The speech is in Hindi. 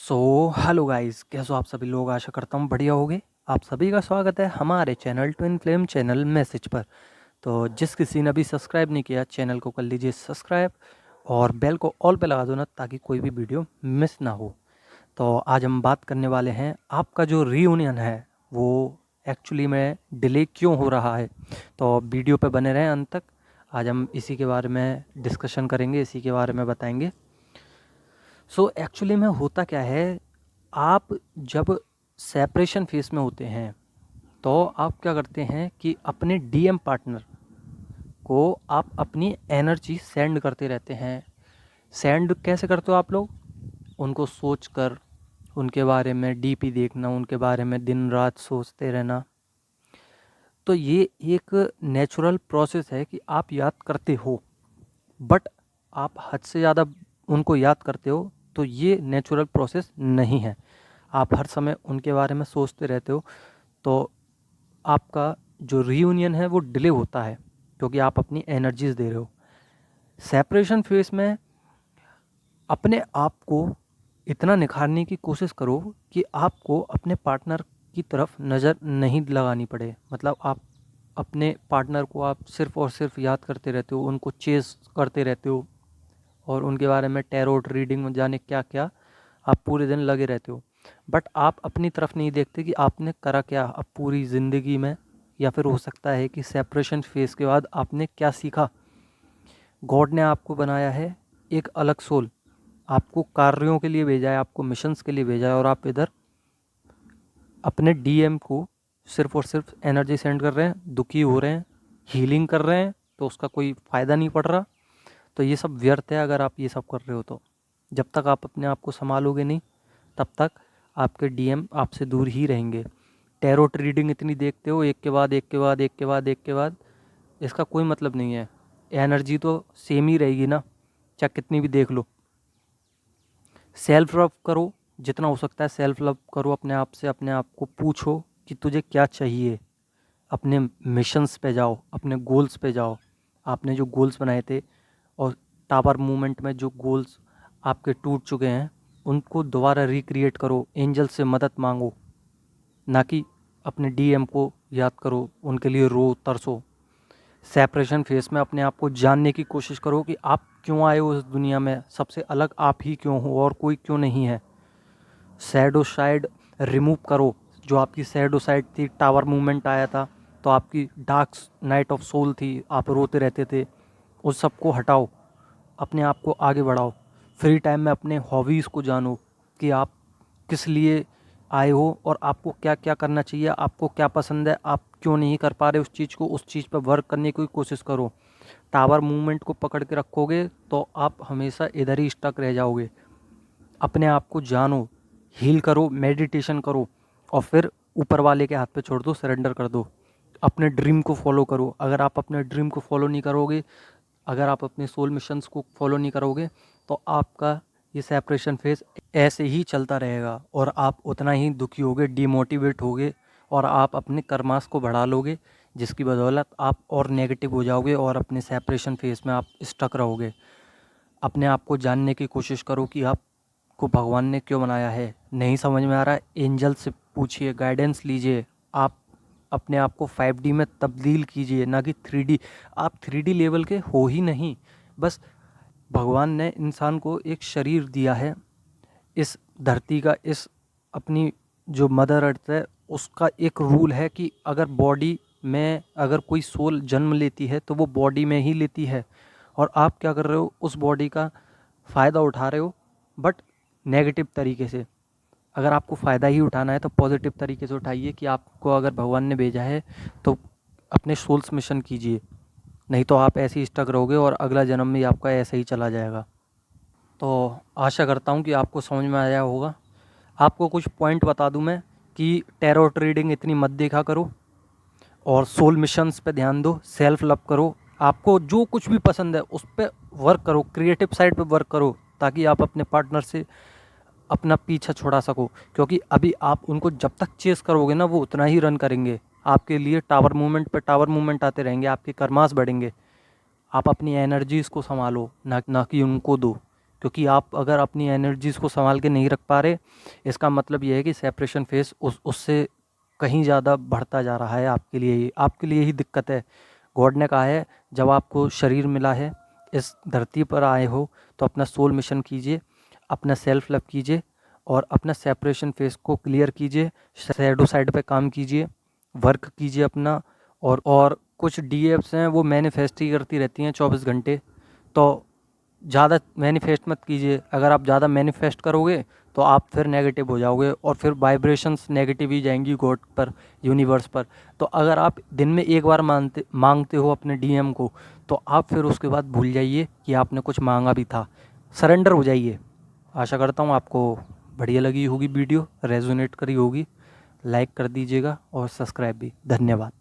सो हेलो गाइस, कैसे हो आप सभी लोग। आशा करता हूँ बढ़िया होगे। आप सभी का स्वागत है हमारे channel twin flame channel message पर। तो जिस किसी ने अभी सब्सक्राइब नहीं किया चैनल को कर लीजिए सब्सक्राइब और बेल को ऑल पे लगा दो ना, ताकि कोई भी वीडियो मिस ना हो। तो आज हम बात करने वाले हैं आपका जो रीयूनियन है वो एक्चुअली में डिले क्यों हो रहा है। तो वीडियो पे बने रहें अंत तक। आज हम इसी के बारे में डिस्कशन करेंगे, इसी के बारे में बताएंगे। सो एक्चुअली में होता क्या है, आप जब सेपरेशन फेस में होते हैं तो आप क्या करते हैं कि अपने डीएम पार्टनर को आप अपनी एनर्जी सेंड करते रहते हैं। सेंड कैसे करते हो आप लोग? उनको सोच कर, उनके बारे में डीपी देखना, उनके बारे में दिन रात सोचते रहना। तो ये एक नेचुरल प्रोसेस है कि आप याद करते हो, बट आप हद से ज़्यादा उनको याद करते हो तो ये नेचुरल प्रोसेस नहीं है। आप हर समय उनके बारे में सोचते रहते हो तो आपका जो रीयूनियन है वो डिले होता है, क्योंकि आप अपनी एनर्जीज दे रहे हो। सेपरेशन फेस में अपने आप को इतना निखारने की कोशिश करो कि आपको अपने पार्टनर की तरफ नज़र नहीं लगानी पड़े। मतलब आप अपने पार्टनर को आप सिर्फ़ और सिर्फ याद करते रहते हो, उनको चेस करते रहते हो और उनके बारे में टैरोट रीडिंग में जाने क्या क्या आप पूरे दिन लगे रहते हो। बट आप अपनी तरफ नहीं देखते कि आपने करा क्या अब पूरी ज़िंदगी में, या फिर हो सकता है कि सेपरेशन फेस के बाद आपने क्या सीखा। गॉड ने आपको बनाया है एक अलग सोल, आपको कार्यों के लिए भेजा है, आपको मिशंस के लिए भेजा है, और आप इधर अपने डीएम को सिर्फ और सिर्फ एनर्जी सेंड कर रहे हैं, दुखी हो रहे हैं, हीलिंग कर रहे हैं, तो उसका कोई फ़ायदा नहीं पड़ रहा। तो ये सब व्यर्थ है अगर आप ये सब कर रहे हो तो। जब तक आप अपने आप को संभालोगे नहीं तब तक आपके डीएम आपसे दूर ही रहेंगे। टैरोट रीडिंग इतनी देखते हो, एक के बाद एक के बाद एक के बाद एक के बाद, इसका कोई मतलब नहीं है। एनर्जी तो सेम ही रहेगी ना, चाहे कितनी भी देख लो। सेल्फ लव करो, जितना हो सकता है सेल्फ लव करो अपने आप से। अपने आप को पूछो कि तुझे क्या चाहिए। अपने मिशंस पे जाओ, अपने गोल्स पे जाओ। आपने जो गोल्स बनाए थे और टावर मूवमेंट में जो गोल्स आपके टूट चुके हैं उनको दोबारा रिक्रिएट करो। एंजल से मदद मांगो, ना कि अपने डीएम को याद करो, उनके लिए रो तरसो। सेपरेशन फेस में अपने आप को जानने की कोशिश करो कि आप क्यों आए हो इस दुनिया में, सबसे अलग आप ही क्यों हो और कोई क्यों नहीं है। सैडो साइड रिमूव करो। जो आपकी सैडो साइड थी, टावर मूवमेंट आया था तो आपकी डार्क नाइट ऑफ सोल थी, आप रोते रहते थे, उस सब को हटाओ। अपने आप को आगे बढ़ाओ। फ्री टाइम में अपने हॉबीज़ को जानो कि आप किस लिए आए हो और आपको क्या क्या करना चाहिए, आपको क्या पसंद है, आप क्यों नहीं कर पा रहे उस चीज़ को, उस चीज़ पर वर्क करने की कोशिश करो। टावर मूवमेंट को पकड़ के रखोगे तो आप हमेशा इधर ही स्टक रह जाओगे। अपने आप को जानो, हील करो, मेडिटेशन करो और फिर ऊपर वाले के हाथ पे छोड़ दो, सरेंडर कर दो। अपने ड्रीम को फॉलो करो। अगर आप अपने ड्रीम को फॉलो नहीं करोगे, अगर आप अपने सोल मिशंस को फॉलो नहीं करोगे तो आपका ये सेपरेशन फेज ऐसे ही चलता रहेगा और आप उतना ही दुखी होगे, डिमोटिवेट होगे और आप अपने कर्मास को बढ़ा लोगे, जिसकी बदौलत आप और नेगेटिव हो जाओगे और अपने सेपरेशन फेज में आप स्टक रहोगे। अपने आप को जानने की कोशिश करो कि आपको भगवान ने क्यों बनाया है। नहीं समझ में आ रहा है, एंजल से पूछिए, गाइडेंस लीजिए। आप अपने आप को 5D में तब्दील कीजिए, ना कि 3D। आप 3D लेवल के हो ही नहीं। बस भगवान ने इंसान को एक शरीर दिया है, इस धरती का, इस अपनी जो मदर अर्थ है उसका एक रूल है कि अगर बॉडी में अगर कोई सोल जन्म लेती है तो वो बॉडी में ही लेती है। और आप क्या कर रहे हो, उस बॉडी का फ़ायदा उठा रहे हो, बट नेगेटिव तरीके से। अगर आपको फ़ायदा ही उठाना है तो पॉजिटिव तरीके से उठाइए कि आपको अगर भगवान ने भेजा है तो अपने सोल्स मिशन कीजिए। नहीं तो आप ऐसे ही स्टक रहोगे और अगला जन्म भी आपका ऐसे ही चला जाएगा। तो आशा करता हूँ कि आपको समझ में आया होगा। आपको कुछ पॉइंट बता दूँ मैं कि टैरोट रीडिंग इतनी मत देखा करो और सोल मिशंस पे ध्यान दो, सेल्फ लव करो। आपको जो कुछ भी पसंद है उस पर वर्क करो, क्रिएटिव साइड पे वर्क करो, ताकि आप अपने पार्टनर से अपना पीछा छुड़ा सको। क्योंकि अभी आप उनको जब तक चेस करोगे ना वो उतना ही रन करेंगे आपके लिए। टावर मूवमेंट पे टावर मूवमेंट आते रहेंगे, आपके कर्मास बढ़ेंगे। आप अपनी एनर्जीज़ को संभालो, ना कि उनको दो। क्योंकि आप अगर अपनी एनर्जीज़ को संभाल के नहीं रख पा रहे, इसका मतलब ये है कि सेपरेशन फेस उससे कहीं ज़्यादा बढ़ता जा रहा है आपके लिए ही दिक्कत है। गॉड ने कहा है जब आपको शरीर मिला है, इस धरती पर आए हो, तो अपना सोल मिशन कीजिए, अपना सेल्फ लव कीजिए और अपना सेपरेशन फेस को क्लियर कीजिए, शैडो साइड पे काम कीजिए, वर्क कीजिए अपना। और कुछ डीएफ्स हैं वो मैनिफेस्ट ही करती रहती हैं 24 घंटे, तो ज़्यादा मैनिफेस्ट मत कीजिए। अगर आप ज़्यादा मैनिफेस्ट करोगे तो आप फिर नेगेटिव हो जाओगे और फिर वाइब्रेशंस नेगेटिव ही जाएंगी गॉड पर, यूनिवर्स पर। तो अगर आप दिन में एक बार मांगते हो अपने डीएम को, तो आप फिर उसके बाद भूल जाइए कि आपने कुछ मांगा भी था, सरेंडर हो जाइए। आशा करता हूँ आपको बढ़िया लगी होगी वीडियो, रेजोनेट करी होगी। लाइक कर दीजिएगा और सब्सक्राइब भी। धन्यवाद।